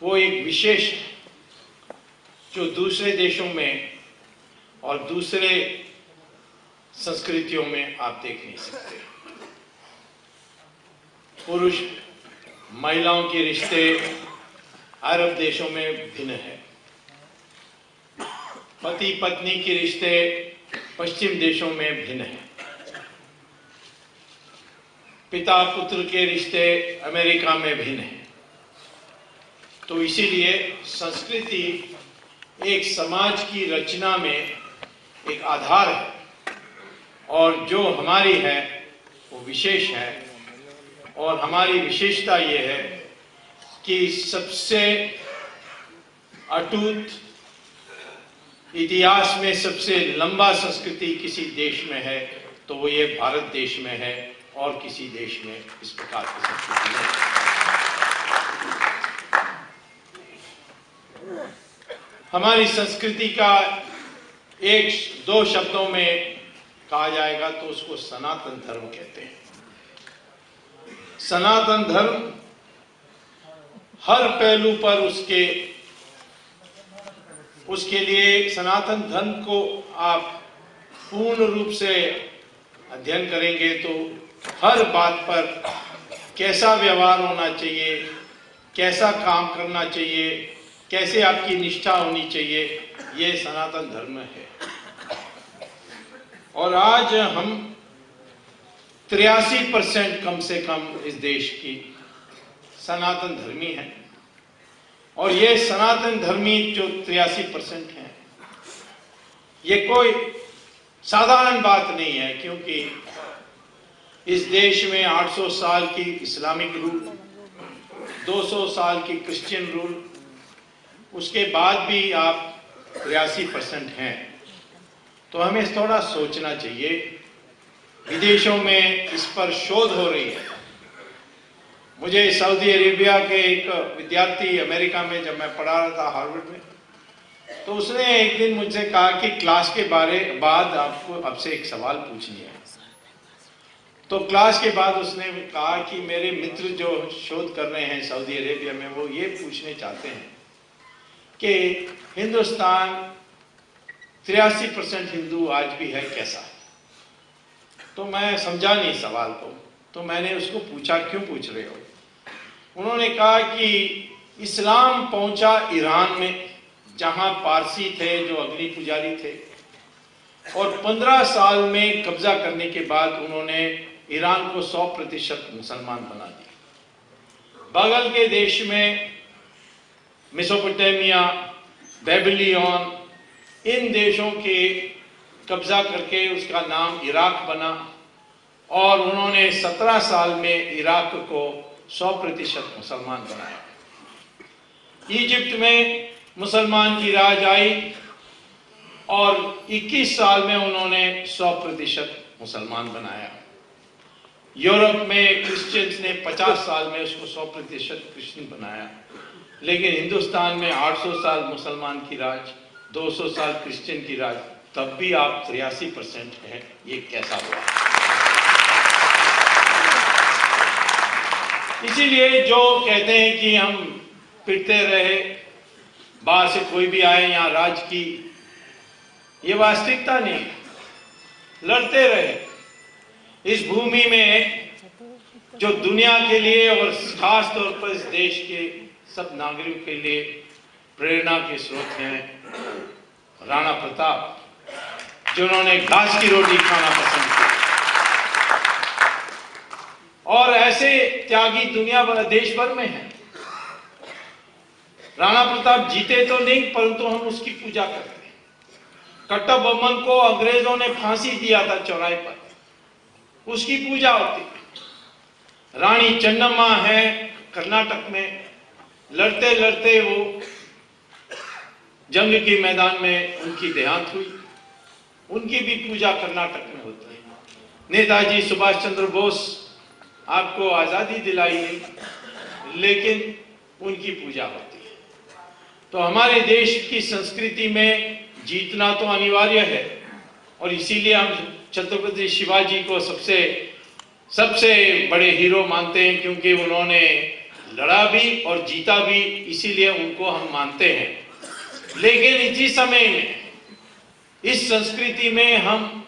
वो एक विशेष है जो दूसरे देशों में और दूसरे संस्कृतियों में आप देख नहीं सकते। पुरुष महिलाओं के रिश्ते अरब देशों में भिन्न है, पति पत्नी के रिश्ते पश्चिम देशों में भिन्न है, पिता पुत्र के रिश्ते अमेरिका में भिन्न है। तो इसीलिए संस्कृति एक समाज की रचना में एक आधार है और जो हमारी है वो विशेष है। और हमारी विशेषता ये है कि सबसे अटूट, इतिहास में सबसे लंबा संस्कृति किसी देश में है तो वो ये भारत देश में है, और किसी देश में इस प्रकार की संस्कृति नहीं। हमारी संस्कृति का एक दो शब्दों में कहा जाएगा तो उसको सनातन धर्म कहते हैं। सनातन धर्म हर पहलू पर उसके लिए सनातन धर्म को आप पूर्ण रूप से अध्ययन करेंगे तो हर बात पर कैसा व्यवहार होना चाहिए, कैसा काम करना चाहिए, कैसे आपकी निष्ठा होनी चाहिए, ये सनातन धर्म है। और आज हम 83% कम से कम इस देश की सनातन धर्मी हैं। और ये सनातन धर्मी जो 83% हैं, ये कोई साधारण बात नहीं है, क्योंकि इस देश में 800 साल की इस्लामिक रूल, 200 साल की क्रिश्चियन रूल, उसके बाद भी आप 83% हैं। तो हमें थोड़ा सोचना चाहिए। विदेशों में इस पर शोध हो रही है। मुझे सऊदी अरेबिया के एक विद्यार्थी अमेरिका में, जब मैं पढ़ा रहा था हार्वर्ड में, तो उसने एक दिन मुझसे कहा कि क्लास के बाद आपसे एक सवाल पूछनी है। तो क्लास के बाद उसने कहा कि मेरे मित्र जो शोध कर रहे हैं सऊदी अरेबिया में, वो ये पूछने चाहते हैं कि हिंदुस्तान 83% हिंदू आज भी है, कैसा है? तो मैं समझा नहीं सवाल को, तो मैंने उसको पूछा क्यों पूछ रहे हो? उन्होंने कहा कि इस्लाम पहुंचा ईरान में, जहां पारसी थे जो अग्नि पुजारी थे, और 15 साल में कब्जा करने के बाद उन्होंने ईरान को 100% मुसलमान बना दिया। बगल के देश में मेसोपोटामिया, बेबीलोन, इन देशों के कब्जा करके उसका नाम इराक बना, और उन्होंने 17 साल में इराक को 100% मुसलमान बनाया। इजिप्ट में मुसलमान की राज आई और 21 साल में उन्होंने 100% मुसलमान बनाया। यूरोप में क्रिश्चियंस ने 50 साल में उसको 100% क्रिश्चियन बनाया। लेकिन हिंदुस्तान में 800 साल मुसलमान की राज, 200 साल क्रिश्चियन की राज, तब भी आप 83% हैं। ये कैसा हुआ? इसीलिए जो कहते हैं कि हम फिरते रहे, बाहर से कोई भी आए यहाँ राज की, ये वास्तविकता नहीं। लड़ते रहे। इस भूमि में जो दुनिया के लिए और खास तौर पर इस देश के सब नागरिकों के लिए प्रेरणा के स्रोत हैं राणा प्रताप, जिन्होंने घास की रोटी खाना पसंद किया। और ऐसे त्यागी दुनिया भर, देश भर में हैं। राणा प्रताप जीते तो नहीं, परंतु हम उसकी पूजा करते हैं। कट्टबोम्मन को अंग्रेजों ने फांसी दिया था चौराहे पर, उसकी पूजा होती है। रानी चन्नम्मा है कर्नाटक में, लड़ते लड़ते वो जंग के मैदान में उनकी देहांत हुई, उनकी भी पूजा कर्नाटक में होती है। नेताजी सुभाष चंद्र बोस आपको आजादी दिलाई नहीं, लेकिन उनकी पूजा होती है। तो हमारे देश की संस्कृति में जीतना तो अनिवार्य है, और इसीलिए हम छत्रपति शिवाजी को सबसे बड़े हीरो मानते हैं, क्योंकि उन्होंने लड़ा भी और जीता भी, इसीलिए उनको हम मानते हैं। लेकिन इसी समय में इस संस्कृति में हम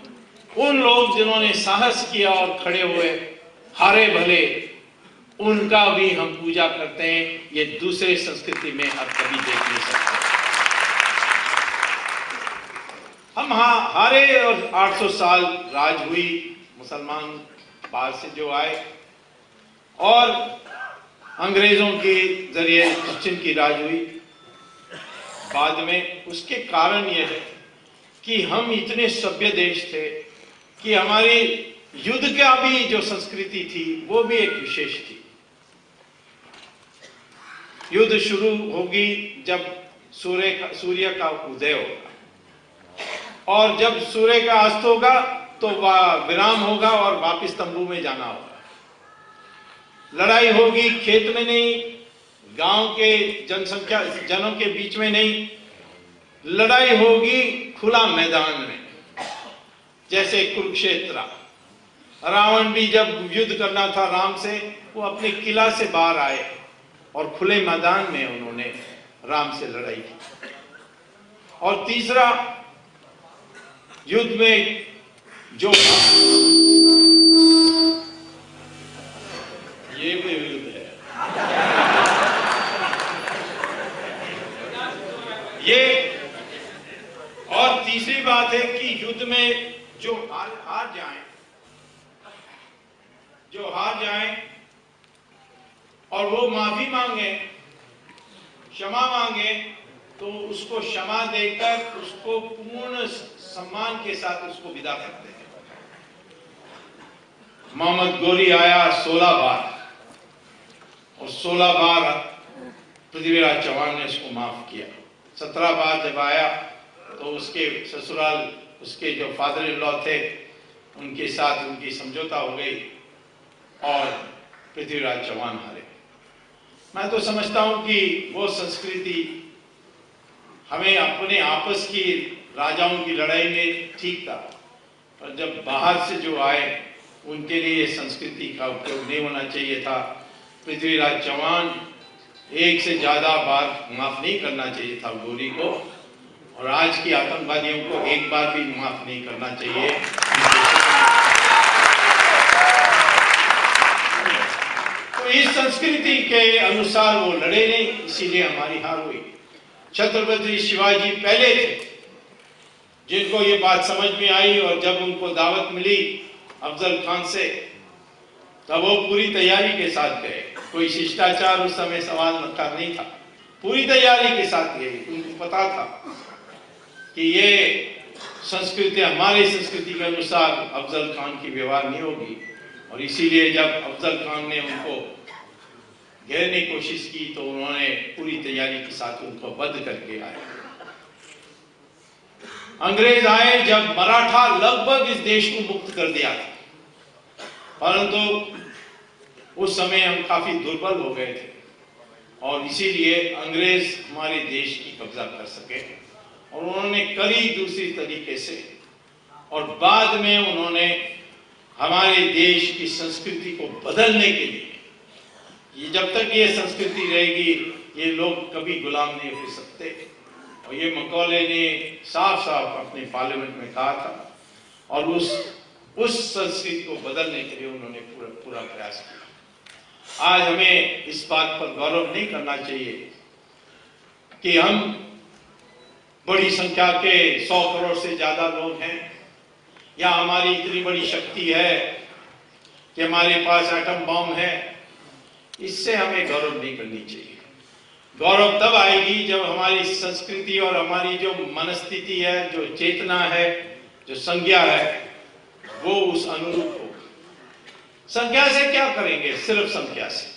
उन लोग जिन्होंने साहस किया और खड़े हुए, हारे भले, उनका भी हम पूजा करते हैं। ये दूसरे संस्कृति में अब कभी देख नहीं सकते। हम हारे और 800 साल राज हुई, मुसलमान बाहर से जो आए और अंग्रेजों के जरिए पश्चिम की राज हुई बाद में। उसके कारण यह है कि हम इतने सभ्य देश थे कि हमारी युद्ध का भी जो संस्कृति थी वो भी एक विशेष थी। युद्ध शुरू होगी जब सूर्य का उदय होगा और जब सूर्य का अस्त होगा तो विराम होगा और वापस तंबू में जाना होगा। लड़ाई होगी खेत में नहीं, गांव के जनों के बीच में नहीं, लड़ाई होगी खुला मैदान में, जैसे कुरुक्षेत्र। रावण भी जब युद्ध करना था राम से, वो अपने किला से बाहर आए और खुले मैदान में उन्होंने राम से लड़ाई की। और तीसरा, युद्ध में जो ये भी युद्ध है, ये। और तीसरी बात है कि युद्ध में जो हार जाएं और वो माफी मांगे, क्षमा मांगे, तो उसको क्षमा देकर उसको पूर्ण सम्मान के साथ उसको विदा करते हैं। मोहम्मद गोरी आया 16 बार और 16 बार पृथ्वीराज चौहान ने उसको माफ किया। 17 बार जब आया तो उसके ससुराल, उसके जो फादर इन लॉ थे, उनके साथ उनकी समझौता हो गई और पृथ्वीराज चौहान हारे। मैं तो समझता हूं कि वो संस्कृति हमें अपने आपस की राजाओं की लड़ाई में ठीक था, पर जब बाहर से जो आए उनके लिए ये संस्कृति का उपयोग नहीं होना चाहिए था। पृथ्वीराज चौहान एक से ज्यादा बार माफ नहीं करना चाहिए था गोरी को, और आज की आतंकवादियों को एक बार भी माफ नहीं करना चाहिए। तो इस संस्कृति के अनुसार वो लड़े नहीं, इसीलिए हमारी हार हुई। छत्रपति शिवाजी पहले थे जिनको ये बात समझ में आई, और जब उनको दावत मिली अफजल खान से, तब वो पूरी तैयारी के साथ गए। कोई शिष्टाचार उस समय सवाल का नहीं था, पूरी तैयारी के साथ गए। उनको पता था कि ये संस्कृति हमारी संस्कृति के अनुसार अफजल खान की व्यवहार नहीं होगी, और इसीलिए जब अफजल खान ने उनको घेरने की कोशिश की तो उन्होंने पूरी तैयारी के साथ उनको बंद करके आए। अंग्रेज आए जब मराठा लगभग इस देश को मुक्त कर दिया था, परंतु उस समय हम काफी दुर्बल हो गए थे और इसीलिए अंग्रेज हमारे देश की कब्जा कर सके, और उन्होंने करी दूसरी तरीके से, और बाद में उन्होंने हमारे देश की संस्कृति को बदलने के लिए, ये जब तक ये संस्कृति रहेगी ये लोग कभी गुलाम नहीं हो सकते, और ये मकौले ने साफ साफ अपने पार्लियामेंट में कहा था, और उस संस्कृति को बदलने के लिए उन्होंने पूरा प्रयास किया। आज हमें इस बात पर गौरव नहीं करना चाहिए कि हम बड़ी संख्या के 100 करोड़ से ज्यादा लोग हैं, या हमारी इतनी बड़ी शक्ति है कि हमारे पास एटम बम है। इससे हमें गौरव नहीं करनी चाहिए। गौरव तब आएगी जब हमारी संस्कृति और हमारी जो मनस्थिति है, जो चेतना है, जो संज्ञा है, वो उस अनुरूप हो। संख्या से क्या करेंगे? सिर्फ संख्या से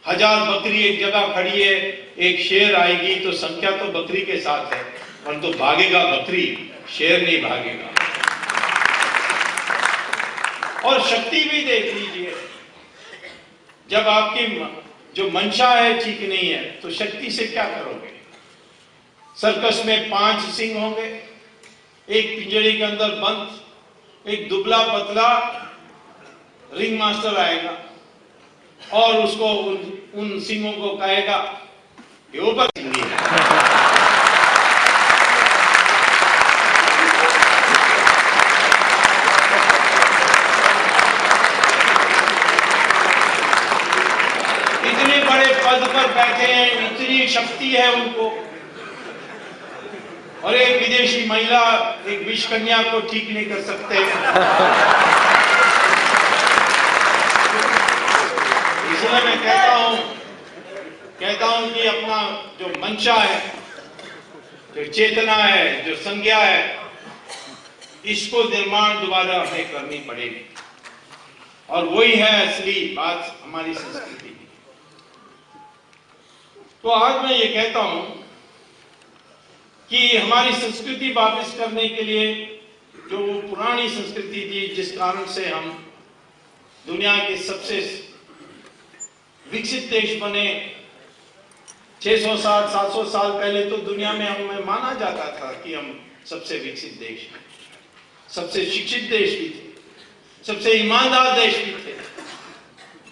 1000 बकरी एक जगह खड़ी है, एक शेर आएगी तो संख्या तो बकरी के साथ है, परंतु भागेगा बकरी, शेर नहीं भागेगा। और शक्ति भी देख लीजिए, जब आपकी जो मंशा है ठीक नहीं है तो शक्ति से क्या करोगे? सर्कस में 5 सिंह होंगे, एक पिंजरे के अंदर बंद, एक दुबला पतला रिंग मास्टर आएगा और उसको उन सिंहों को कहेगा ये ऊपर सिंगी है। इतने बड़े पद पर बैठे हैं, इतनी शक्ति है उनको, और एक विदेशी महिला एक विष कन्या को ठीक नहीं कर सकते। इसलिए मैं कहता हूं कि अपना जो मंशा है, जो चेतना है, जो संज्ञा है, इसको निर्माण दोबारा हमें करनी पड़ेगी, और वही है असली बात हमारी संस्कृति की। तो आज मैं ये कहता हूं कि हमारी संस्कृति वापस करने के लिए, जो पुरानी संस्कृति थी जिस कारण से हम दुनिया के सबसे विकसित देश बने, 600-700 साल पहले तो दुनिया में हमें माना जाता था कि हम सबसे विकसित देश हैं, सबसे शिक्षित देश भी थे, सबसे ईमानदार देश भी थे।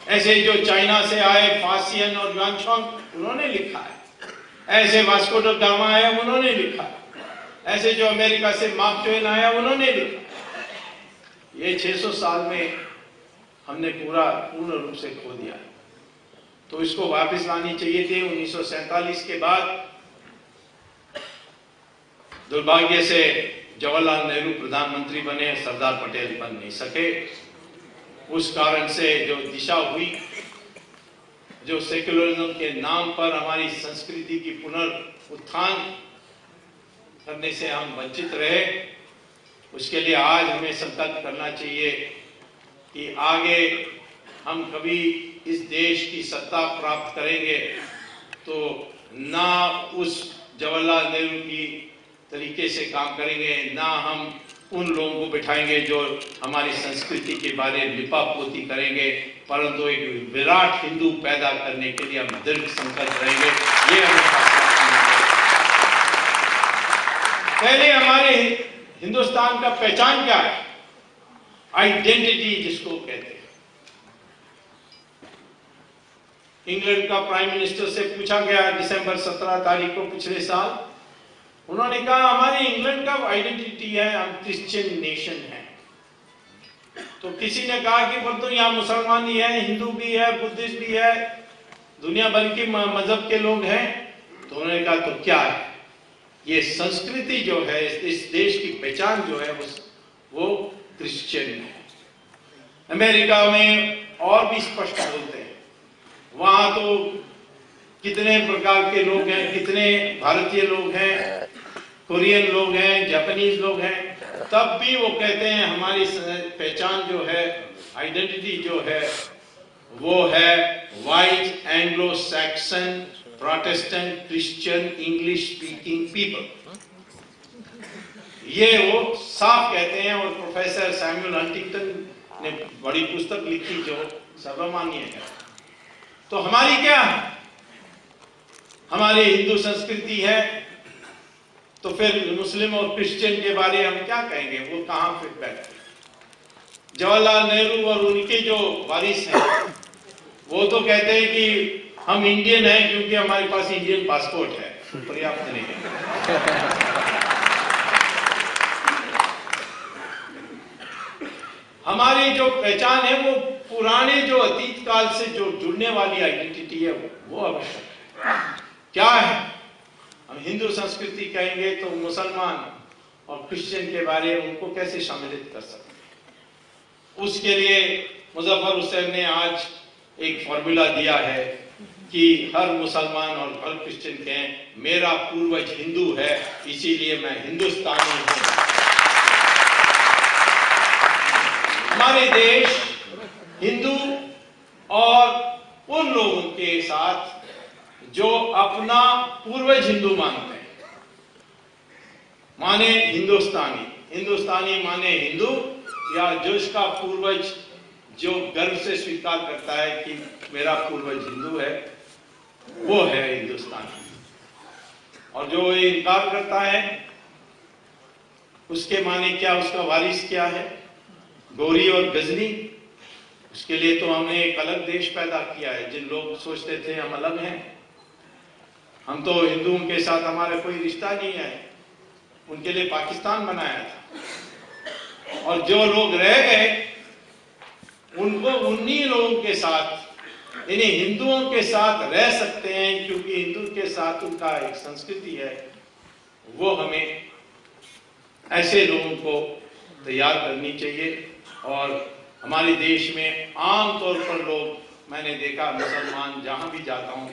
ऐसे जो चाइना से आए फासियन और युआनचांग उन्होंने लिखा है, ऐसे वास्को ड गामा आया उन्होंने लिखा, ऐसे जो अमेरिका से मार्क ट्वेन आया उन्होंने लिखा। ये 600 साल में हमने पूर्ण रूप से खो दिया, तो इसको वापस लानी चाहिए थी। 1947 के बाद दुर्भाग्य से जवाहरलाल नेहरू प्रधानमंत्री बने, सरदार पटेल बन नहीं सके। उस कारण से जो दिशा हुई, जो सेक्युलरिज्म के नाम पर हमारी संस्कृति की पुनरुत्थान करने से हम वंचित रहे, उसके लिए आज हमें संकल्प करना चाहिए कि आगे हम कभी इस देश की सत्ता प्राप्त करेंगे तो ना उस जवाहरलाल नेहरू की तरीके से काम करेंगे, ना हम उन लोगों को बिठाएंगे जो हमारी संस्कृति के बारे में लिपापोती करेंगे, परंतु एक विराट हिंदू पैदा करने के लिए हम दृढ़ संकल्प रहेंगे। ये हमें पहले हमारे हिंदुस्तान का पहचान क्या है? आइडेंटिटी जिसको कहते हैं। इंग्लैंड का प्राइम मिनिस्टर से पूछा गया दिसंबर 17 तारीख को पिछले साल, उन्होंने कहा हमारी इंग्लैंड का आइडेंटिटी है, हम क्रिश्चियन नेशन है। तो किसी ने कहा कि पर तो यहाँ मुसलमान ही है, हिंदू भी है, बुद्धिस्ट भी है, दुनिया भर के मजहब के लोग हैं। तो उन्होंने कहा तो क्या है, ये संस्कृति जो है, इस देश की पहचान जो है वो क्रिश्चियन है। अमेरिका में और भी स्पष्ट बोलते हैं, वहां तो कितने प्रकार के लोग हैं, कितने भारतीय लोग हैं, कोरियन लोग हैं, जापानीज लोग हैं, तब भी वो कहते हैं हमारी पहचान जो है, आइडेंटिटी जो है, वो है white Anglo Saxon Protestant Christian English speaking people. ये वो साफ कहते हैं, और प्रोफेसर सैमुअल हंटिंगटन ने बड़ी पुस्तक लिखी जो सर्वमान्य है। तो हमारी क्या है? हमारी हिंदू संस्कृति है, तो फिर मुस्लिम और क्रिश्चियन के बारे हम क्या कहेंगे? वो कहां फिट बैठते? जवाहरलाल नेहरू और उनके जो वारिस हैं वो तो कहते हैं कि हम इंडियन हैं क्योंकि हमारे पास इंडियन पासपोर्ट है, पर्याप्त नहीं है। हमारी जो पहचान है वो पुराने जो अतीत काल से जो जुड़ने वाली आइडेंटिटी है वो आवश्यक है। क्या है? हम हिंदू संस्कृति कहेंगे तो मुसलमान और क्रिश्चियन के बारे में उनको कैसे शामिलित कर सकते हैं? उसके लिए मुजफ्फर हुसैन ने आज एक फॉर्मूला दिया है कि हर मुसलमान और हर क्रिश्चियन कहें मेरा पूर्वज हिंदू है, इसीलिए मैं हिंदुस्तानी हूं। हमारे देश हिंदू और उन लोगों के साथ जो अपना पूर्वज हिंदू मानते हैं, माने हिंदुस्तानी, हिंदुस्तानी माने हिंदू, या जो इसका पूर्वज जो गर्व से स्वीकार करता है कि मेरा पूर्वज हिंदू है, वो है हिंदुस्तानी। और जो ये इनकार करता है उसके माने क्या, उसका वारिस क्या है? गौरी और गजनी, उसके लिए तो हमने एक अलग देश पैदा किया है। जिन लोग सोचते थे हम अलग हैं, हम तो हिंदुओं के साथ हमारा कोई रिश्ता नहीं है, उनके लिए पाकिस्तान बनाया था। और जो लोग रह गए उनको उन्हीं लोगों के साथ, इन्हीं हिंदुओं के साथ रह सकते हैं, क्योंकि हिंदू के साथ उनका एक संस्कृति है। वो हमें ऐसे लोगों को तैयार करनी चाहिए। और हमारे देश में आमतौर पर लोग, मैंने देखा मुसलमान जहां भी जाता हूं,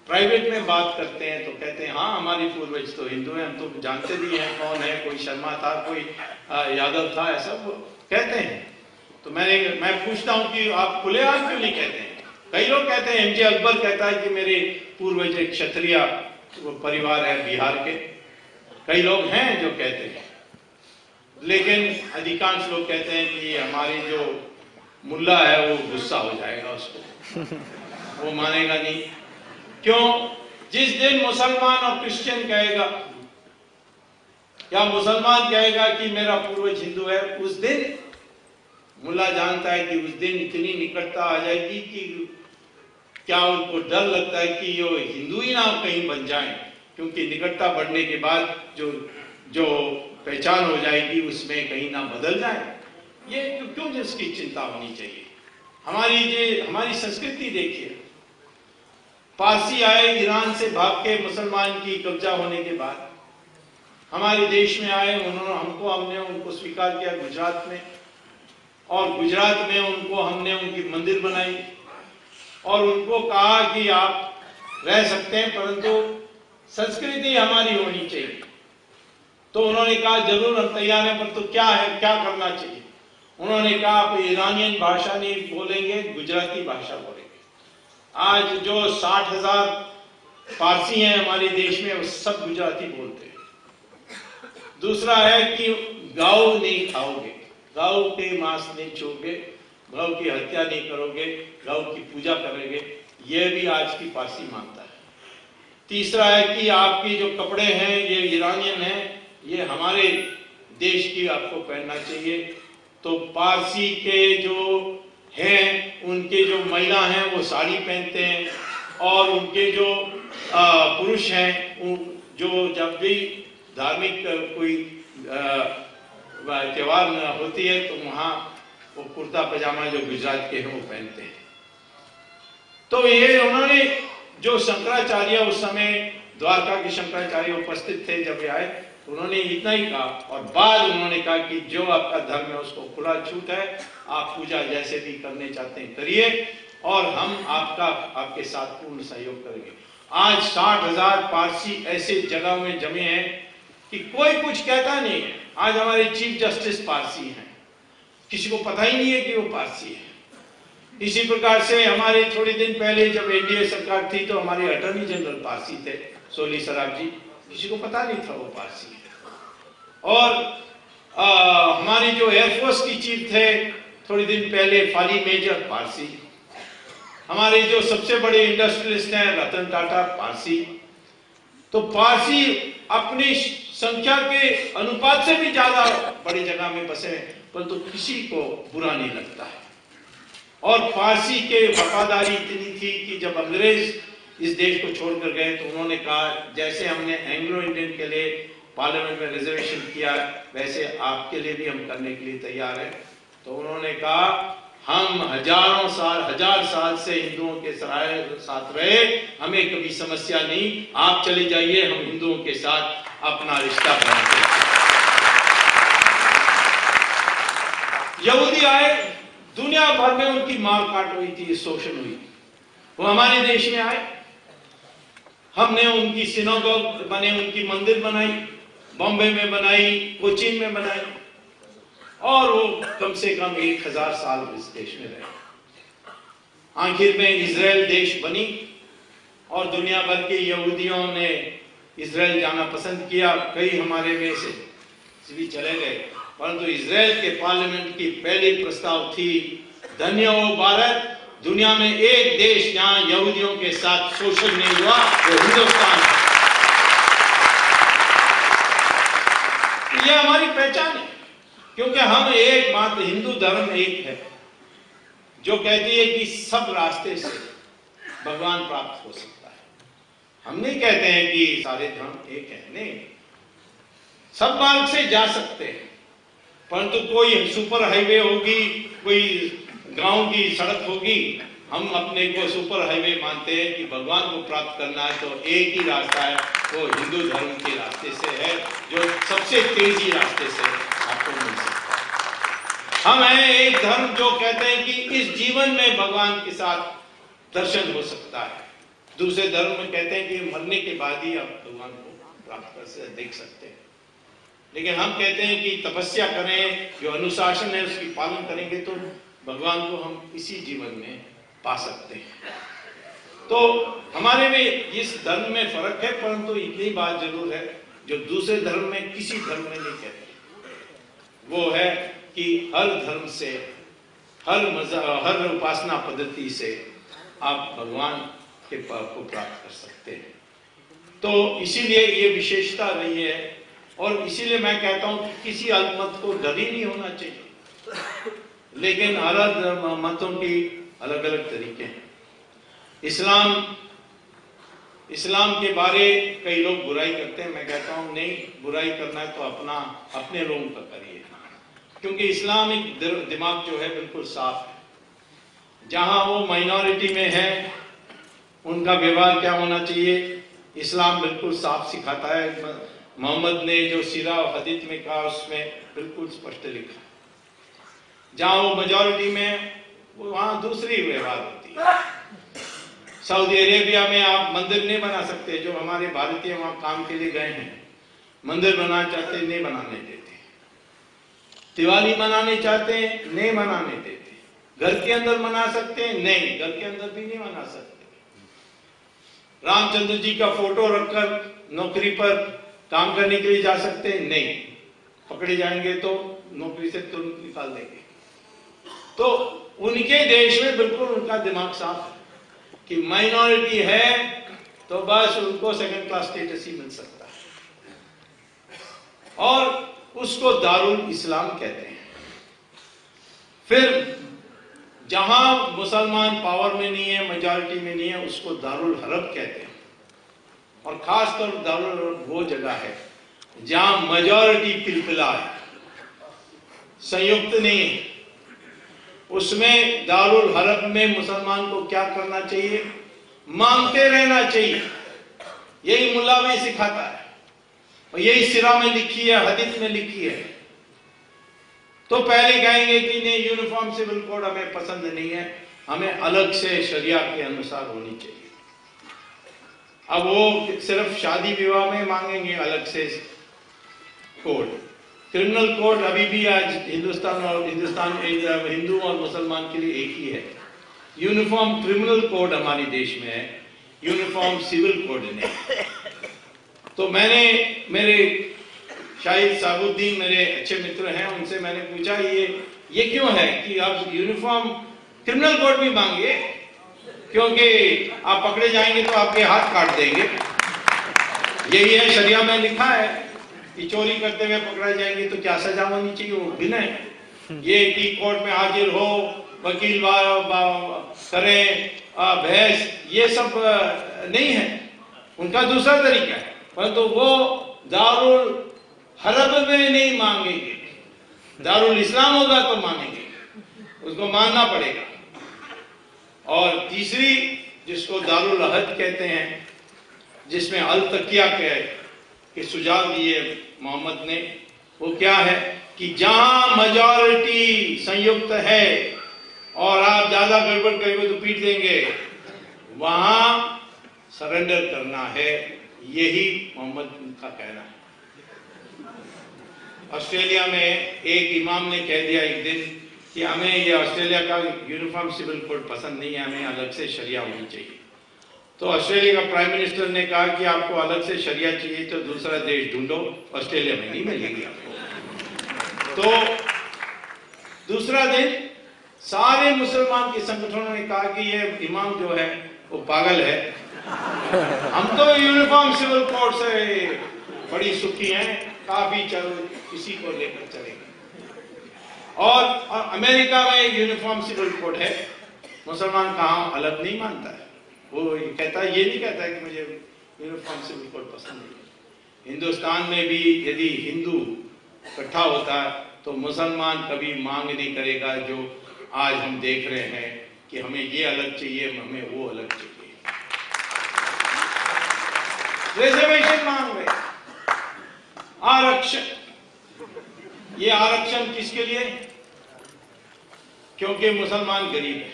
प्राइवेट में बात करते हैं तो कहते हैं हाँ हमारे पूर्वज तो हिंदू हैं, हम तो जानते भी हैं कौन है, कोई शर्मा था, कोई यादव था, ऐसा वो कहते हैं। तो मैं पूछता हूं कि आप खुलेआम क्यों नहीं कहते हैं? कई लोग कहते हैं, एमजे अकबर कहता है कि मेरे पूर्वज एक क्षत्रिय परिवार है बिहार के। कई लोग हैं जो कहते हैं, लेकिन अधिकांश लोग कहते हैं कि हमारी जो मुल्ला है वो गुस्सा हो जाएगा, उसको वो मानेगा नहीं। क्यों? जिस दिन मुसलमान और क्रिश्चियन कहेगा या मुसलमान कहेगा कि मेरा पूर्वज हिंदू है, उस दिन मुल्ला जानता है कि उस दिन इतनी निकटता आ जाएगी कि क्या उनको डर लगता है कि ये हिंदू ही ना कहीं बन जाए, क्योंकि निकटता बढ़ने के बाद जो पहचान हो जाएगी उसमें कहीं ना बदल जाए। ये क्यों जिसकी चिंता होनी चाहिए? हमारी संस्कृति देखिए, पारसी आए ईरान से भाग के, मुसलमान की कब्जा होने के बाद हमारे देश में आए, हमने उनको स्वीकार किया गुजरात में, और गुजरात में हमने उनकी मंदिर बनाई और उनको कहा कि आप रह सकते हैं परंतु संस्कृति हमारी होनी चाहिए। तो उन्होंने कहा जरूर हम तैयार हैं, पर तो क्या है, क्या करना चाहिए? उन्होंने कहा आप ईरानियन भाषा नहीं बोलेंगे, गुजराती भाषा बोलेंगे। आज जो 60,000 पारसी हैं हमारे देश में, वो सब गुजराती बोलते हैं। दूसरा है कि गौ नहीं खाओगे, गौ के मांस नहीं छूओगे, गौ की हत्या नहीं करोगे, गौ की पूजा करोगे, यह भी आज की पारसी मानता है। तीसरा है कि आपकी जो कपड़े हैं ये ईरानियन हैं, ये हमारे देश की आपको पहनना चाहिए। तो पारसी के जो हैं, उनके जो महिला हैं वो साड़ी पहनते हैं, और उनके जो पुरुष हैं जो जब भी धार्मिक कोई त्योहार होती है तो वहाँ वो कुर्ता पजामा जो गुजरात के हैं वो पहनते हैं। तो ये उन्होंने जो शंकराचार्य, उस समय द्वारका के शंकराचार्य उपस्थित थे जब ये आए, उन्होंने इतना ही कहा, और बाद उन्होंने कहा कि जो आपका धर्म है उसको खुला छूट है, आप पूजा जैसे भी करने चाहते हैं करिए, और हम आपके साथ पूर्ण सहयोग करेंगे। आज 60,000 पारसी ऐसे जगह में जमे हैं कि कोई कुछ कहता नहीं है। आज हमारे चीफ जस्टिस पारसी हैं, किसी को पता ही नहीं है कि वो पारसी है। इसी प्रकार से हमारे थोड़े दिन पहले जब एनडीए सरकार थी तो हमारे अटॉर्नी जनरल पारसी थे, सोली सराफ जी, किसी को पता नहीं था वो पारसी है। और हमारी जो एयरफोर्स की चीफ थे थोड़ी दिन पहले, फाली मेजर पारसी। हमारे जो सबसे बड़े इंडस्ट्रियलिस्ट हैं रतन टाटा, पारसी। तो पारसी अपनी संख्या के अनुपात से भी ज्यादा बड़ी जगह में बसे हैं, परंतु किसी को बुरा नहीं लगता है। और पारसी के वफादारी इतनी थी कि जब अंग्रेज इस देश को छोड़कर गए तो उन्होंने कहा जैसे हमने एंग्लो इंडियन के लिए पार्लियामेंट में रिजर्वेशन किया, वैसे आपके लिए भी हम करने के लिए तैयार हैं। तो उन्होंने कहा हम हजार साल से हिंदुओं के साथ रहे, हमें कभी समस्या नहीं, आप चले जाइए, हम हिंदुओं के साथ अपना रिश्ता बनाते हैं। यहूदी आए, दुनिया भर में उनकी मार काट हुई थी, शोषण हुई। वो हमारे देश में आए, हमने उनकी सिनोगोग बने, उनकी मंदिर बनाई, बॉम्बे में बनाई, कोचीन में बनाई, और वो कम से कम 1000 साल इस देश में रहे। आखिर में इजराइल देश बनी और दुनिया भर के यहूदियों ने इजराइल जाना पसंद किया। कई हमारे में से भी चले गए, परंतु इजराइल के पार्लियामेंट की पहली प्रस्ताव थी, धन्य हो भारत, दुनिया में एक देश जहां यहूदियों के साथ शोषण नहीं हुआ, वो हिंदुस्तान है। यह हमारी पहचान है, क्योंकि हम एक मात्र, हिंदू धर्म एक है। जो कहती है कि सब रास्ते से भगवान प्राप्त हो सकता है। हम नहीं कहते हैं कि सारे धर्म एक है, नहीं, सब मार्ग से जा सकते हैं, परंतु कोई सुपर हाईवे होगी, कोई गांव की सड़क होगी, हम अपने को सुपर हाईवे मानते हैं कि भगवान को प्राप्त करना है तो एक ही रास्ता है, वो हिंदू धर्म के रास्ते से है, जो सबसे तेजी रास्ते से आपको मिल सकता है। हम हैं एक धर्म जो कहते हैं कि इस जीवन में भगवान के साथ दर्शन हो सकता है। दूसरे धर्म में कहते हैं कि मरने के बाद ही आप भगवान को प्राप्त कर देख सकते हैं। लेकिन हम कहते हैं कि तपस्या करें, जो अनुशासन है उसकी पालन करेंगे तो भगवान को हम इसी जीवन में पा सकते हैं। तो हमारे में इस धर्म में फर्क है, परंतु इतनी बात जरूर है जो दूसरे धर्म में किसी धर्म में नहीं कहते, वो है कि हर धर्म से, हर उपासना पद्धति से आप भगवान के को प्राप्त कर सकते हैं। तो इसीलिए ये विशेषता रही है, और इसीलिए मैं कहता हूं कि किसी अल्पमत को डर ही नहीं होना चाहिए। लेकिन अलग मतों की अलग अलग तरीके हैं। इस्लाम के बारे कई लोग बुराई करते हैं, मैं कहता हूं नहीं, बुराई करना है तो अपने लोगों का करिए, क्योंकि इस्लामिक दिमाग जो है बिल्कुल साफ है। जहां वो माइनॉरिटी में है उनका व्यवहार क्या होना चाहिए, इस्लाम बिल्कुल साफ सिखाता है। मोहम्मद ने जो सीरा और हदीस में कहा उसमें बिल्कुल स्पष्ट लिखा। जहां वो मेजॉरिटी में, वहां दूसरी व्यवहार होती है। सऊदी अरेबिया में आप मंदिर नहीं बना सकते, जो हमारे भारतीय वहां काम के लिए गए हैं, मंदिर बनाना चाहते नहीं बनाने देते, दिवाली मनाने चाहते हैं नहीं मनाने देते, घर के अंदर मना सकते हैं नहीं, घर के अंदर भी नहीं मना सकते। रामचंद्र जी का फोटो रखकर नौकरी पर काम करने के लिए जा सकते हैं नहीं, पकड़े जाएंगे तो नौकरी से तुरंत निकाल देंगे। तो उनके देश में बिल्कुल उनका दिमाग साफ है कि माइनॉरिटी है तो बस उनको सेकंड क्लास स्टेटस ही मिल सकता है, और उसको दारुल इस्लाम कहते हैं। फिर जहां मुसलमान पावर में नहीं है, मेजॉरिटी में नहीं है, उसको दारुल हरब कहते हैं। और खास तौर पर दारुल हरब वो जगह है जहां मेजॉरिटी पिलपिला है, संयुक्त नहीं है। उसमें दारुल हरब में मुसलमान को क्या करना चाहिए, मांगते रहना चाहिए। यही मुल्ला में सिखाता है और यही सिरा में लिखी है, हदीस में लिखी है। तो पहले कहेंगे कि नहीं, यूनिफॉर्म सिविल कोड हमें पसंद नहीं है, हमें अलग से शरिया के अनुसार होनी चाहिए। अब वो सिर्फ शादी विवाह में मांगेंगे अलग से कोड। क्रिमिनल कोड अभी भी आज हिंदुस्तान हिंदू और मुसलमान के लिए एक ही है। यूनिफॉर्म क्रिमिनल कोड हमारे देश में है, यूनिफॉर्म सिविल कोड नहीं। तो मैंने, मेरे शाहिद साबुद्दीन मेरे अच्छे मित्र हैं, उनसे मैंने पूछा ये क्यों है कि आप यूनिफॉर्म क्रिमिनल कोड भी मांगे, क्योंकि आप पकड़े जाएंगे तो आपके हाथ काट देंगे। यही है, शरिया में लिखा है कि चोरी करते हुए पकड़ा जाएंगे तो क्या सजा होनी चाहिए, वो भिन्न है। ये कि कोर्ट में हाजिर हो, वकील करें, बहस, ये सब नहीं है, उनका दूसरा तरीका है। परंतु वो दारुल हरब में नहीं मांगेंगे, दारुल इस्लाम होगा तो मांगेंगे, उसको मानना पड़ेगा। और तीसरी, जिसको दारुल अहद कहते हैं, जिसमें अल तकिया के सुझाव दिए मोहम्मद ने, वो क्या है कि जहां मेजॉरिटी संयुक्त है और आप ज्यादा गड़बड़ करेंगे तो पीट देंगे, वहां सरेंडर करना है। यही मोहम्मद का कहना है। ऑस्ट्रेलिया में एक इमाम ने कह दिया एक दिन कि हमें ये ऑस्ट्रेलिया का यूनिफॉर्म सिविल कोड पसंद नहीं है, हमें अलग से शरिया होनी चाहिए। तो ऑस्ट्रेलिया का प्राइम मिनिस्टर ने कहा कि आपको अलग से शरिया चाहिए तो दूसरा देश ढूंढो, ऑस्ट्रेलिया में नहीं मिलेगी आपको। तो दूसरा दिन सारे मुसलमान के संगठनों ने कहा कि ये इमाम जो है वो पागल है, हम तो यूनिफॉर्म सिविल कोड से बड़ी सुखी हैं, काफी चलो इसी को लेकर चलेंगे। और अमेरिका में एक यूनिफॉर्म सिविल कोड है, मुसलमान कहाँ अलग नहीं मानता है, वो कहता है, ये नहीं कहता है कि मुझे यूनिफॉर्म सिविल कोड पसंद नहीं। हिंदुस्तान में भी यदि हिंदू इकट्ठा होता है तो मुसलमान कभी मांग नहीं करेगा जो आज हम देख रहे हैं कि हमें ये अलग चाहिए, हमें वो अलग चाहिए। रिजर्वेशन मांग रहे, आरक्षण। ये आरक्षण किसके लिए? क्योंकि मुसलमान गरीब है।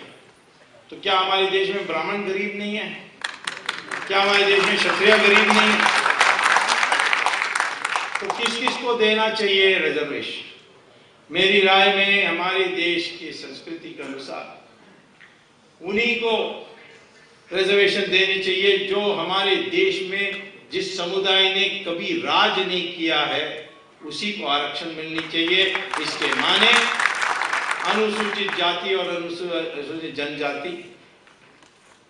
तो क्या हमारे देश में ब्राह्मण गरीब नहीं है? क्या हमारे देश में क्षत्रिय गरीब नहीं है? तो किस किस को देना चाहिए रिजर्वेशन? मेरी राय में हमारे देश की संस्कृति के अनुसार उन्हीं को रिजर्वेशन देनी चाहिए जो हमारे देश में जिस समुदाय ने कभी राज नहीं किया है, उसी को आरक्षण मिलनी चाहिए। इसके माने अनुसूचित जाति और अनुसूचित जनजाति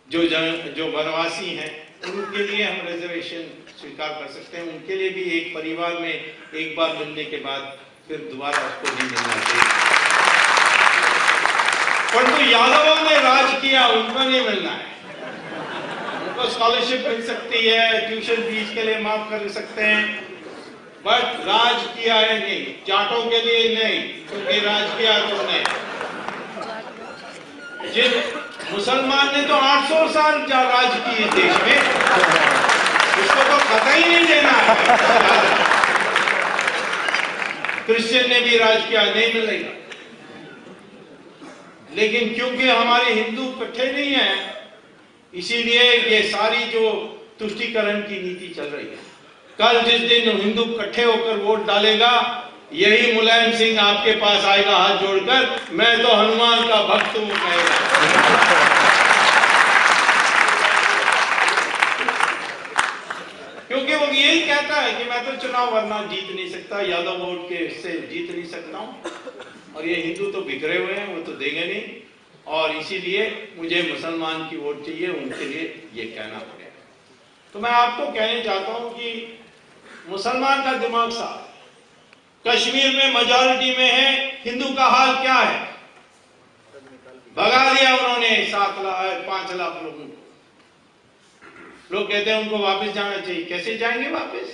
जो वनवासी हैं, उनके लिए हम रिजर्वेशन स्वीकार कर सकते हैं। उनके लिए भी एक परिवार में एक बार मिलने के बाद फिर दोबारा उसको नहीं मिलना चाहिए। परंतु यादवों ने राज किया, उनको नहीं मिलना है। उनको स्कॉलरशिप मिल सकती है, ट्यूशन फीस के लिए माफ कर सकते हैं, बट राज किया है नहीं। जाटों के लिए नहीं, क्योंकि राज किया तो नहीं। जिन मुसलमान ने तो 800 साल राज किए देश में, उसको तो कतई नहीं देना है। क्रिश्चियन ने भी राज किया, नहीं मिलेगा। लेकिन क्योंकि हमारे हिंदू इकट्ठे नहीं है, इसीलिए ये सारी जो तुष्टीकरण की नीति चल रही है। कल जिस दिन हिंदू इकट्ठे होकर वोट डालेगा, यही मुलायम सिंह आपके पास आएगा हाथ जोड़कर, मैं तो हनुमान का भक्त हूं कहेगा। क्योंकि वो यही कहता है कि मैं तो चुनाव वरना जीत नहीं सकता, यादव वोट के से जीत नहीं सकता हूं, और ये हिंदू तो बिखरे हुए हैं, वो तो देंगे नहीं, और इसीलिए मुझे मुसलमान की वोट चाहिए। उनके लिए ये कहना पड़ेगा। तो मैं आपको कहना चाहता हूं कि मुसलमान का दिमाग साफ है। कश्मीर में मेजॉरिटी में है, हिंदू का हाल क्या है? भगा दिया उन्होंने 5 लाख लोगों को। लोग कहते हैं उनको वापस जाना चाहिए। कैसे जाएंगे वापस?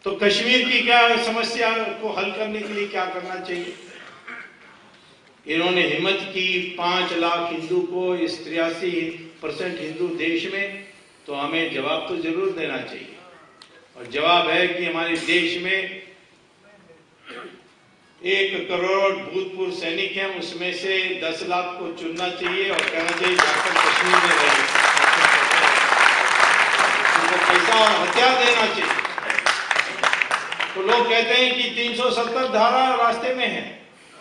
तो कश्मीर की क्या समस्या को हल करने के लिए क्या करना चाहिए? इन्होंने हिम्मत की 5 लाख हिंदू को इस 83% हिंदू देश में, तो हमें जवाब तो जरूर देना चाहिए। और जवाब है कि हमारे देश में 1 करोड़ भूतपूर्व सैनिक हैं, उसमें से 10 लाख को चुनना चाहिए और कहना चाहिए जाकर कश्मीर में रहे, उनको पैसा और हथियार देना चाहिए। तो लोग कहते हैं कि 370 धारा रास्ते में है।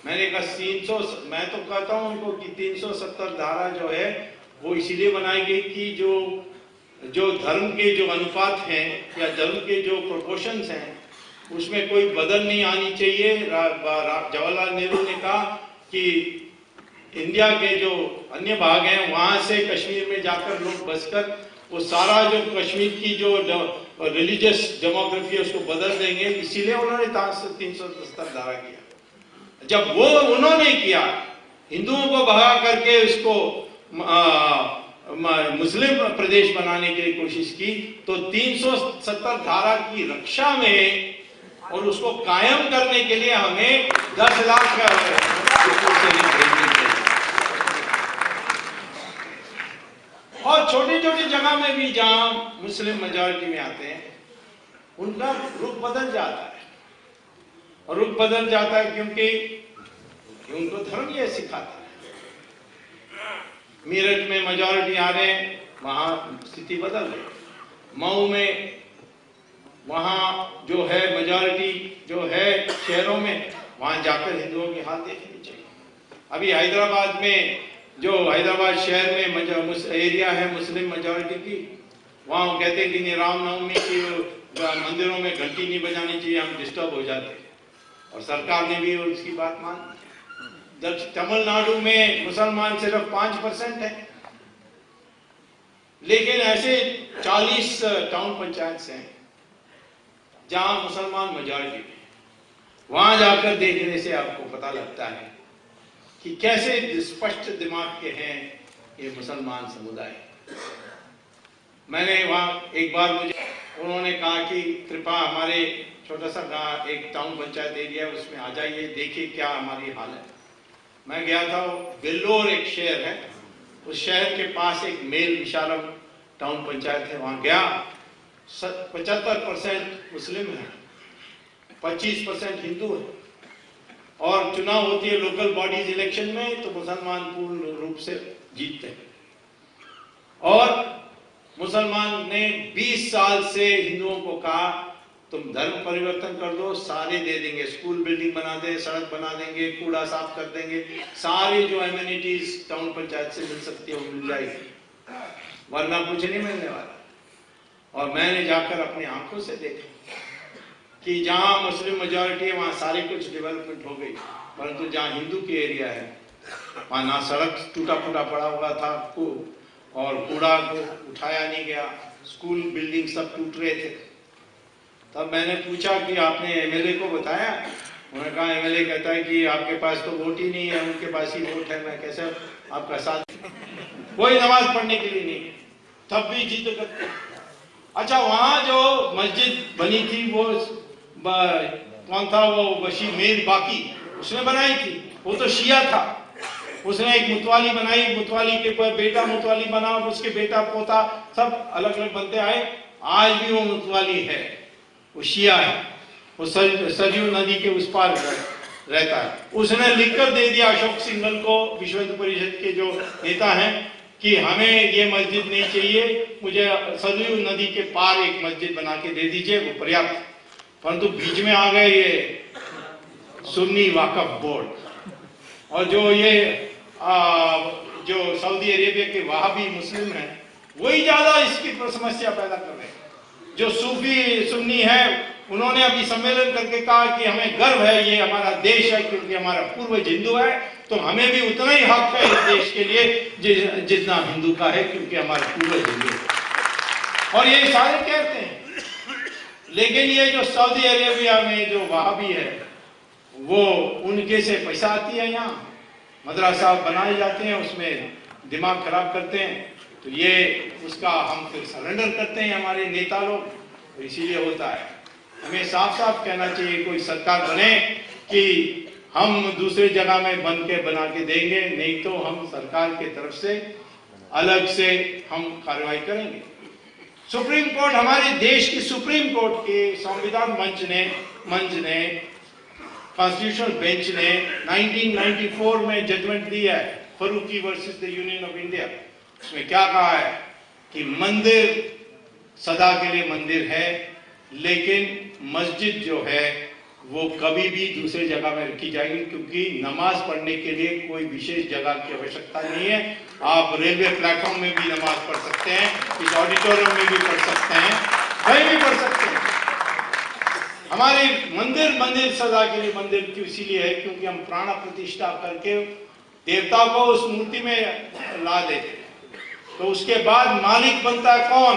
मैंने कहा 300, मैं तो कहता हूं उनको कि 370 धारा जो है वो इसीलिए बनाई गई कि जो धर्म के जो अनुपात हैं या धर्म के जो प्रोपोर्शंस हैं, उसमें कोई बदल नहीं आनी चाहिए। जवाहरलाल नेहरू ने कहा कि इंडिया के जो अन्य भाग हैं वहां से कश्मीर में जाकर लोग बसकर वो सारा जो कश्मीर की जो रिलीजियस डेमोग्राफी है उसको बदल देंगे। इसीलिए उन्होंने 370 धारा किया। जब वो उन्होंने किया, हिंदुओं को भगा करके उसको मुस्लिम प्रदेश बनाने की कोशिश की, तो 370 धारा की रक्षा में और उसको कायम करने के लिए हमें 10 लाख और छोटी छोटी जगह में भी जहां मुस्लिम मेजॉरिटी में आते हैं, उनका रुख बदल जाता है। और रुख बदल जाता है क्योंकि उनको धर्म ये सिखाता है। मेरठ में मेजॉरिटी आ रहे हैं, वहां स्थिति बदल गई। मऊ में वहां जो है मेजॉरिटी जो है शहरों में, वहां जाकर हिंदुओं की हाल देखनी चाहिए। अभी हैदराबाद में जो हैदराबाद शहर में एरिया है मुस्लिम मेजॉरिटी की, वहां कहते हैं कि रामनवमी की मंदिरों में घंटी नहीं बजानी चाहिए, हम डिस्टर्ब हो जाते हैं, और सरकार ने भी उसकी बात मान। जब तमिलनाडु में मुसलमान सिर्फ 5% है, लेकिन ऐसे 40 टाउन पंचायत हैं जहां मुसलमान मेजॉरिटी में। वहां जाकर देखने से आपको पता लगता है कि कैसे स्पष्ट दिमाग के हैं ये मुसलमान समुदाय। मैंने वहां एक बार उन्होंने कहा कि कृपया हमारे छोटा सा गांव, एक टाउन पंचायत एरिया है, उसमें आ जाइए, देखिए क्या हमारी हाल है। मैं गया था, बिल्लोर एक शहर है, उस शहर के पास एक मेल विशालम टाउन पंचायत है, वहां गया। 75% मुस्लिम है, 25% हिंदू है, और चुनाव होती है लोकल बॉडीज इलेक्शन में तो मुसलमान पूर्ण रूप से जीतते हैं। और मुसलमान ने 20 साल से हिंदुओं को कहा तुम धर्म परिवर्तन कर दो, सारे दे देंगे, स्कूल बिल्डिंग बना देंगे, सड़क बना देंगे, कूड़ा साफ कर देंगे, सारी जो एमिनिटीज टाउन पंचायत से मिल सकती है वो मिल जाएगी, वरना कुछ नहीं मिलने वाला। और मैंने जाकर अपनी आंखों से देखा कि जहां मुस्लिम मेजॉरिटी है वहां सारी कुछ डेवलपमेंट हो गई, परंतु जहां हिंदू की एरिया है वहां ना सड़क टूटा फूटा पड़ा हुआ था और कूड़ा को उठाया नहीं गया, स्कूल बिल्डिंग सब टूट रहे थे। तब मैंने पूछा कि आपने एमएलए को बताया? उन्होंने कहा एमएलए कहता है कि आपके पास तो वोट ही नहीं है, उनके पास ही वोट है, मैं कैसे आपका साथ, कोई नमाज पढ़ने के लिए नहीं, तब भी जिद करते। अच्छा, वहां जो मस्जिद बनी थी वो कौन था? वो बशीर मीर बाकी उसने बनाई थी, वो तो शिया था, उसने एक मुतवाली बनाई, मुतवाली के बेटा मुतवाली बना, उसके बेटा पोता सब अलग अलग बनते आए, आज भी वो मुतवाली है, वो शिया है, वो सरयू नदी के उस पार रहता है। उसने लिखकर दे दिया अशोक सिंघल को, विश्व हिंदू परिषद के जो नेता हैं, कि हमें ये मस्जिद नहीं चाहिए, मुझे सरयू नदी के पार एक मस्जिद बना के दे दीजिए, वो पर्याप्त। परंतु बीच में आ गए ये सुन्नी वाकफ बोर्ड, और जो ये जो सऊदी अरेबिया के वहाबी मुस्लिम हैं वही ज्यादा इसकी समस्या पैदा कर रहे हैं। जो सूफी सुन्नी है उन्होंने अभी सम्मेलन करके कहा कि हमें गर्व है, ये हमारा देश है क्योंकि हमारा पूर्वज हिंदू है, तो हमें भी उतना ही हक है इस देश के लिए जितना हिंदू का है, क्योंकि हमारे पूर्वज हिंदू है। और ये सारे कहते हैं, लेकिन ये जो सऊदी अरेबिया में जो वहाबी है वो उनके से पैसा आती है, यहाँ मदरसा बनाए जाते हैं, उसमें दिमाग खराब करते हैं, तो ये उसका हम फिर सरेंडर करते हैं हमारे नेता लोग, तो इसीलिए होता है। हमें साफ साफ कहना चाहिए, कोई सरकार बने कि हम दूसरे जगह में बना के देंगे, नहीं तो हम सरकार के तरफ से अलग से हम कार्रवाई करेंगे। सुप्रीम कोर्ट, हमारे देश की सुप्रीम कोर्ट के संविधान मंच ने कॉन्स्टिट्यूशनल बेंच ने 1994 में जजमेंट दिया है, Farooqui versus the union of India. उसमें क्या कहा है कि मंदिर सदा के लिए मंदिर है, लेकिन मस्जिद जो है वो कभी भी दूसरे जगह में रखी जाएगी, क्योंकि नमाज पढ़ने के लिए कोई विशेष जगह की आवश्यकता नहीं है। आप रेलवे प्लेटफॉर्म में भी नमाज पढ़ सकते हैं, इस ऑडिटोरियम में भी पढ़ सकते हैं, कहीं भी पढ़ सकते हैं। हमारे मंदिर सदा के लिए मंदिर क्यों इसीलिए है क्योंकि हम प्राण प्रतिष्ठा करके देवता को उस मूर्ति में ला देते, तो उसके बाद मालिक बनता है कौन?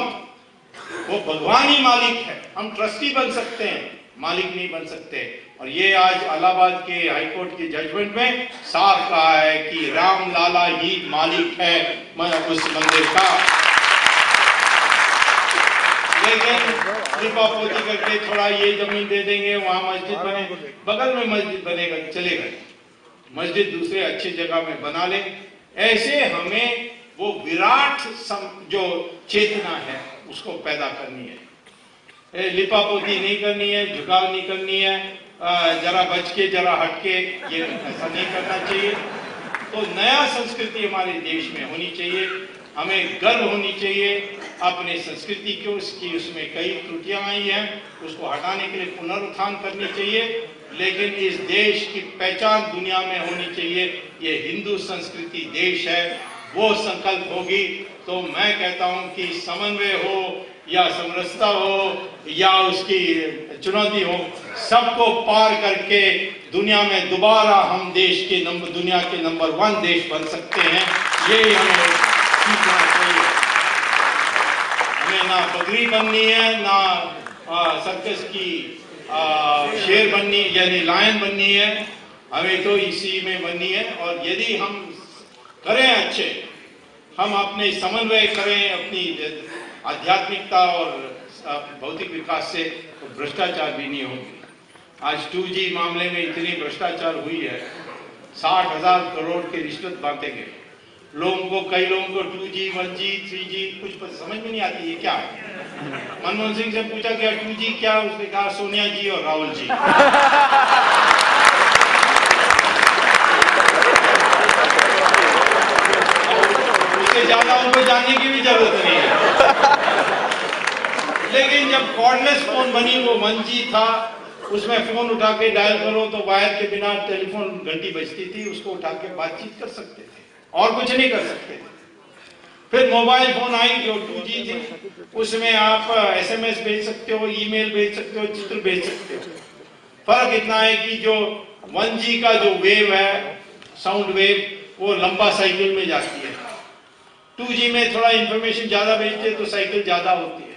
वो भगवान ही मालिक है। हम ट्रस्टी बन सकते हैं, मालिक नहीं बन सकते। और ये आज इलाहाबाद के हाईकोर्ट के जजमेंट में साफ कहा है कि राम लाला ही मालिक है उस मंदिर का। लेकिन लिपापोती करके थोड़ा ये जमीन दे देंगे, वहां मस्जिद बने, बगल में मस्जिद बनेगा, चलेगा, मस्जिद दूसरे अच्छी जगह में बना ले। ऐसे हमें वो विराट जो चेतना है उसको पैदा करनी है, लिपापोती नहीं करनी है, झुकाव नहीं करनी है, जरा बच के जरा हट के, ये ऐसा नहीं करना चाहिए। तो नया संस्कृति हमारे देश में होनी चाहिए, हमें गर्व होनी चाहिए अपने संस्कृति की, उसमें कई त्रुटियां आई हैं, उसको हटाने के लिए पुनरुत्थान करनी चाहिए। लेकिन इस देश की पहचान दुनिया में होनी चाहिए, ये हिंदू संस्कृति देश है, वो संकल्प होगी तो मैं कहता हूं कि समन्वय हो या समरसता हो या उसकी चुनौती हो, सबको पार करके दुनिया में दोबारा हम दुनिया के नंबर 1 देश बन सकते हैं। ये हमें सीखना चाहिए। हमें ना बकरी बननी है, ना सर्कस की शेर बननी यानी लायन बननी है, हमें तो इसी में बननी है। और यदि हम करें अच्छे, हम अपने समन्वय करें अपनी आध्यात्मिकता और भौतिक विकास से, तो भ्रष्टाचार भी नहीं होगी। आज 2G मामले में इतनी भ्रष्टाचार हुई है, 60,000 करोड़ के रिश्वत बांटे गए लोगों को। कई लोगों को 2G 1G 3G कुछ समझ में नहीं आती है क्या है। मनमोहन सिंह से पूछा गया 2G क्या, उसने कहा सोनिया जी और राहुल जी। उससे ज्यादा उनको जानने की भी जरूरत नहीं है। लेकिन जब कॉर्डलेस फोन बनी, वो 1G था, उसमें फोन उठा के डायल करो तो वायर के बिना टेलीफोन घंटी बजती थी, उसको उठा के बातचीत कर सकते थे और कुछ नहीं कर सकते थे। फिर मोबाइल फोन आई जो 2G थी, उसमें आप SMS भेज सकते हो, ईमेल भेज सकते हो, चित्र भेज सकते हो। फर्क इतना है कि जो 1G का जो वेव है, साउंड वेव, वो लंबा साइकिल में जाती है। 2G में थोड़ा इंफॉर्मेशन ज्यादा भेजते तो साइकिल ज्यादा होती है।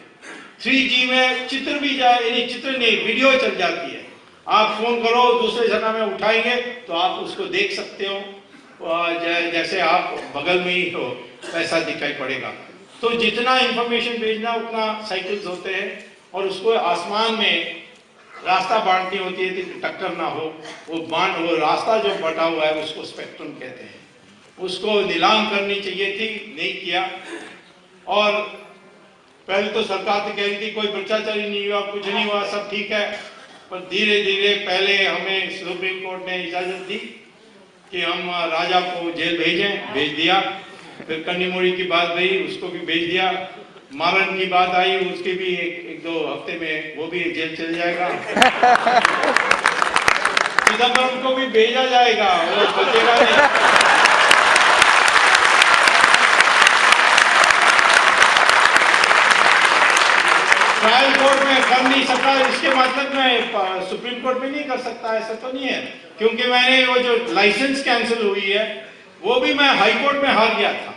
3G में चित्र भी जाए, चित्र नहीं, वीडियो चल जाती है। आप फोन करो, दूसरे जगह में उठाएंगे तो आप उसको देख सकते हो, जैसे आप बगल में ही हो वैसा दिखाई पड़ेगा। तो जितना इंफॉर्मेशन भेजना उतना साइकिल्स होते हैं, और उसको आसमान में रास्ता बांटनी होती है कि टक्कर ना हो। वो रास्ता जो बटा हुआ है उसको स्पेक्ट्रम कहते हैं। उसको नीलाम करनी चाहिए थी, नहीं किया। और पहले तो सरकार तो कह रही थी कोई भ्रष्टाचार नहीं हुआ, कुछ नहीं हुआ, सब ठीक है। पर धीरे धीरे पहले हमें सुप्रीम कोर्ट ने इजाजत दी कि हम राजा को जेल भेज दिया। फिर कन्नीमोड़ी की बात गई, उसको भी भेज दिया। मारन की बात आई, उसके भी एक दो हफ्ते में वो भी जेल चल जाएगा। चिदम्बरम को भी भेजा जाएगा, वो बचेगा नहीं। ट्रायल कोर्ट में कर नहीं सकता, इसके मतलब मैं सुप्रीम कोर्ट में नहीं कर सकता, ऐसा तो नहीं है। क्योंकि मैंने वो जो लाइसेंस कैंसिल हुई है, वो भी मैं हाई कोर्ट में हार गया था।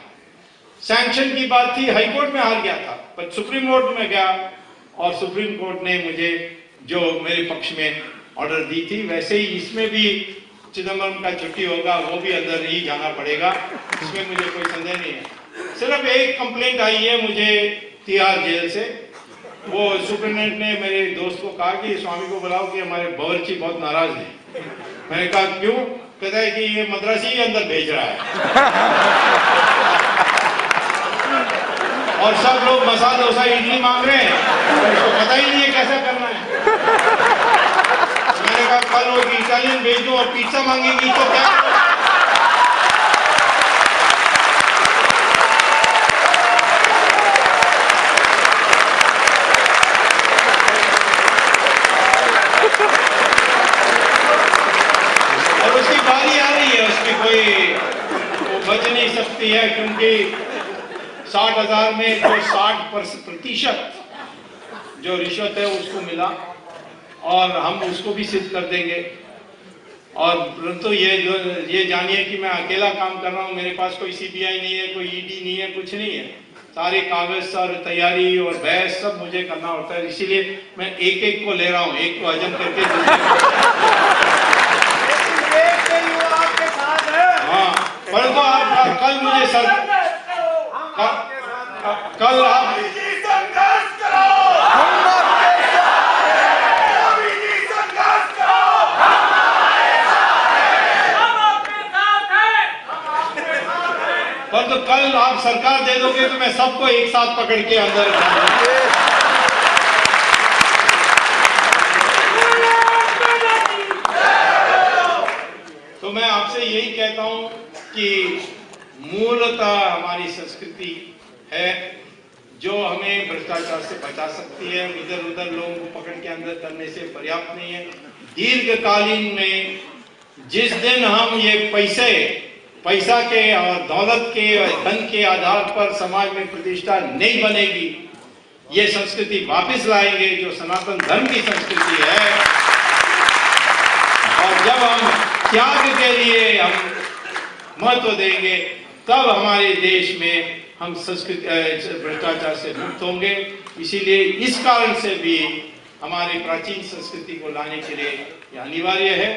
सैंक्शन की बात थी, हाई कोर्ट में हार गया था, पर सुप्रीम कोर्ट में गया और सुप्रीम कोर्ट ने मुझे जो मेरे पक्ष में ऑर्डर दी थी, वैसे ही इसमें भी चिदम्बरम का छुट्टी होगा, वो भी अंदर ही जाना पड़ेगा, इसमें मुझे कोई संदेह नहीं है। सिर्फ एक कंप्लेंट आई है मुझे तिहाड़ जेल से। वो सुप्रिटेंडेंट ने मेरे दोस्त को कहा कि स्वामी को बुलाओ कि हमारे बावर्ची बहुत नाराज हैं। मैंने कहा क्यों? कहता है कि ये मद्रासी ही अंदर भेज रहा है। और सब लोग मसाला डोसा इडली मांग रहे हैं, उसको पता ही नहीं है कैसा करना है। मैंने कहा कल वो इटालियन भेज दो और पिज्जा मांगेगी तो क्या? और उसकी बारी आ रही है, उसकी कोई वो बच नहीं सकती है, क्योंकि 60,000 में जो 60% जो रिश्वत है उसको मिला, और हम उसको भी सिद्ध कर देंगे। और परंतु ये जानिए कि मैं अकेला काम कर रहा हूँ, मेरे पास कोई CBI नहीं है, कोई ED नहीं है, कुछ नहीं है। सारे कागज और तैयारी और बहस सब मुझे करना होता है, इसीलिए मैं एक एक को ले रहा हूँ, एक को हजम करके हाँ। परंतु आप कल मुझे कल आप परंतु कल आप सरकार दे दोगे तो मैं सबको एक साथ पकड़ के अंदर तो मैं आपसे यही कहता हूं कि मूलतः हमारी संस्कृति है जो हमें भ्रष्टाचार से बचा सकती है। इधर उधर लोगों को पकड़ के अंदर करने से पर्याप्त नहीं है। दीर्घकालीन में जिस दिन हम ये पैसा के और दौलत के और धन के आधार पर समाज में प्रतिष्ठा नहीं बनेगी, ये संस्कृति वापस लाएंगे जो सनातन धर्म की संस्कृति है। और जब हम त्याग के लिए हम महत्व देंगे, तब हमारे देश में हम संस्कृति भ्रष्टाचार से मुक्त होंगे। इसीलिए इस कारण से भी हमारी प्राचीन संस्कृति को लाने के लिए ये अनिवार्य है।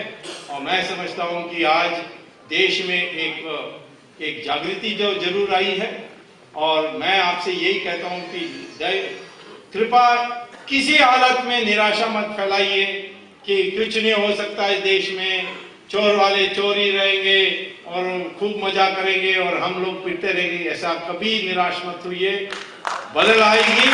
और मैं समझता हूँ कि आज देश में एक जागृति जो जरूर आई है, और मैं आपसे यही कहता हूँ कि कृपा किसी हालत में निराशा मत फैलाइए कि कुछ नहीं हो सकता इस देश में, चोर वाले चोर ही रहेंगे और खूब मजा करेंगे और हम लोग पिटते रहेंगे। ऐसा कभी निराश मत होइए, बदल आएगी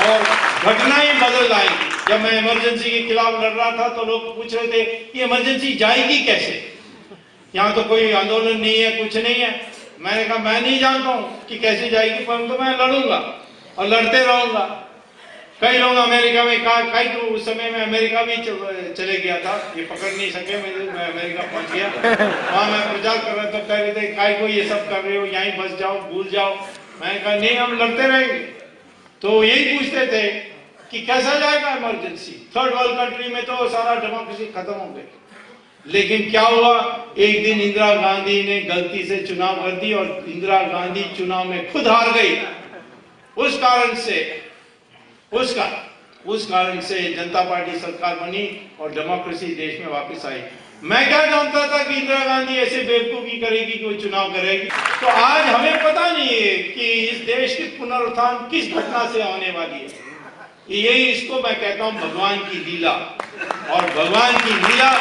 और घटनाएं बदल आएगी। जब मैं इमरजेंसी के खिलाफ लड़ रहा था तो लोग पूछ रहे थे कि इमरजेंसी जाएगी कैसे, यहाँ तो कोई आंदोलन नहीं है, कुछ नहीं है। मैंने कहा मैं नहीं जानता हूँ कि कैसे जाएगी, परंतु मैं लड़ूंगा और लड़ते रहूंगा। कई लोग अमेरिका में कई तो उस समय में अमेरिका भी चले गया था, ये पकड़ नहीं सके, मैं अमेरिका पहुंच गया। वहां मैं प्रचार कर रहा था, कह रहे थे कई को ये सब कर रहे हो, यहीं बस जाओ, भूल जाओ। मैंने कहा नहीं, हम लड़ते रहेंगे। तो यही पूछते थे कि कैसा जाएगा इमरजेंसी, थर्ड वर्ल्ड कंट्री में तो सारा डेमोक्रेसी खत्म हो गई। लेकिन क्या हुआ, एक दिन इंदिरा गांधी ने गलती से चुनाव कर दी और इंदिरा गांधी चुनाव में खुद हार गई। उस कारण से जनता पार्टी सरकार बनी और डेमोक्रेसी देश में वापस आई। मैं क्या जानता था कि इंदिरा गांधी ऐसे बेवकूफी करेगी कि वो चुनाव करेगी। तो आज हमें पता नहीं है कि इस देश की पुनरुत्थान किस घटना से होने वाली है। यही इसको मैं कहता हूं भगवान की लीला, और भगवान की लीला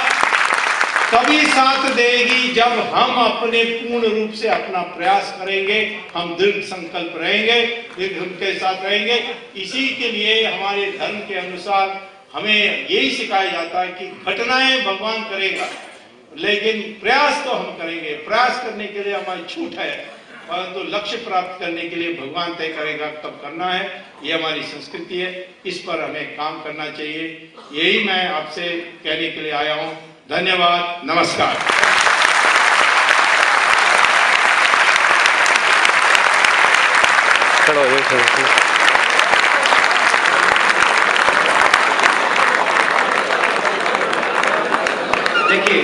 तभी साथ देगी जब हम अपने पूर्ण रूप से अपना प्रयास करेंगे, हम दृढ़ संकल्प रहेंगे, दृढ़ के साथ रहेंगे। इसी के लिए हमारे धर्म के अनुसार हमें यही सिखाया जाता है कि घटनाएं भगवान करेगा, लेकिन प्रयास तो हम करेंगे। प्रयास करने के लिए हमारी छूट है, परंतु लक्ष्य प्राप्त करने के लिए भगवान तय करेगा कब करना है। ये हमारी संस्कृति है, इस पर हमें काम करना चाहिए। यही मैं आपसे कहने के लिए आया हूँ। धन्यवाद, नमस्कार। देखिए